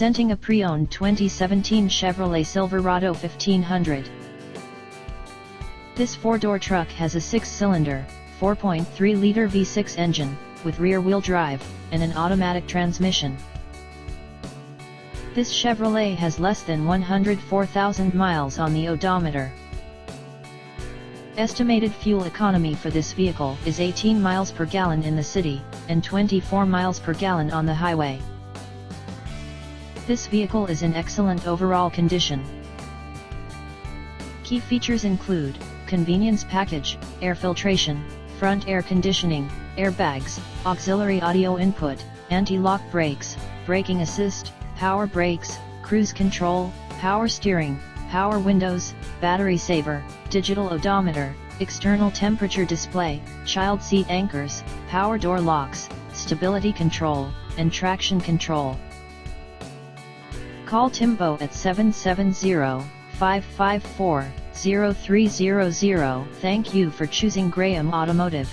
Presenting a pre-owned 2017 Chevrolet Silverado 1500. This four-door truck has a 6-cylinder, 4.3-liter V6 engine, with rear-wheel drive, and an automatic transmission. This Chevrolet has less than 104,000 miles on the odometer. Estimated fuel economy for this vehicle is 18 miles per gallon in the city, and 24 miles per gallon on the highway. This vehicle is in excellent overall condition. Key features include convenience package, air filtration, front air conditioning, airbags, auxiliary audio input, anti-lock brakes, braking assist, power brakes, cruise control, power steering, power windows, battery saver, digital odometer, external temperature display, child seat anchors, power door locks, stability control, and traction control. Call Timbo at 770-554-0300. Thank you for choosing Graham Automotive.